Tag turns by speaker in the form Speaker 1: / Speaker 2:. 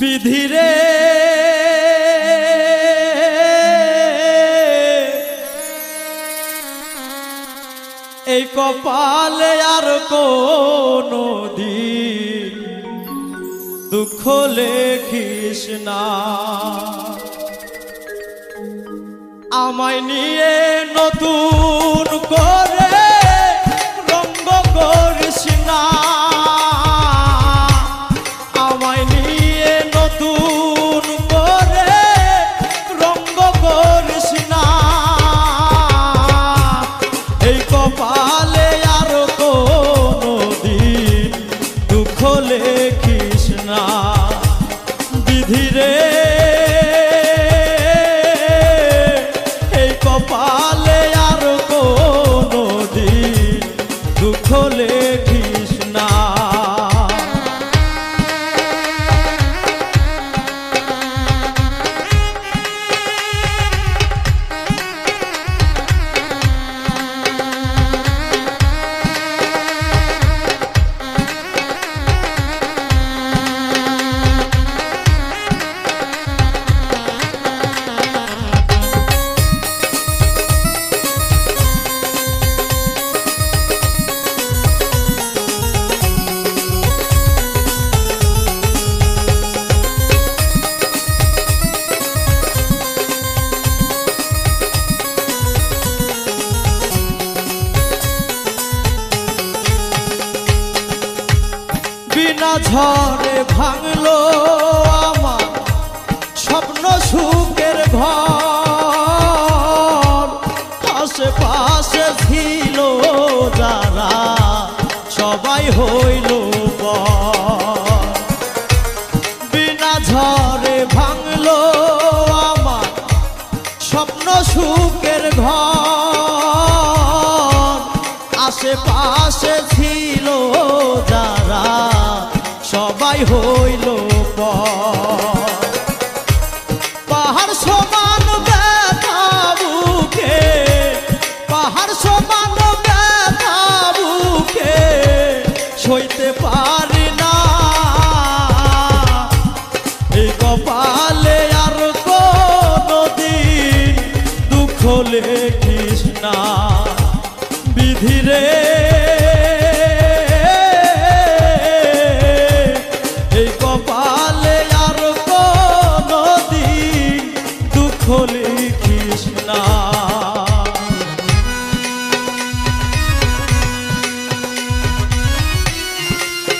Speaker 1: বিধিরে এই কপালে আর কোনো দিন দুঃখ লেখিস না। আমায় নিয়ে নতুন করে রঙ্গ করিস না। আমায় নিয়ে নতুন করে রঙ্গ করিস না। এই কপালে আর কোনো দিন দুঃখ লেখিস না। বিধিরে এই কপালে আর কোনো দিন দুঃখ লেখিস না। বিনা ঝড়ে ভাঙলো আমার স্বপ্ন সুখের ঘর। আশেপাশে ছিল যারা সবাই হইল পর। বিনা ঝড়ে ভাঙলো আমার স্বপ্ন সুখের ঘর। আশেপাশে ছিল যারা সবাই হইল পর। পাহাড় সমান ব্যথা বুকে, পাহাড় সমান ব্যথা বুকে সইতে পারি না। এই কপাল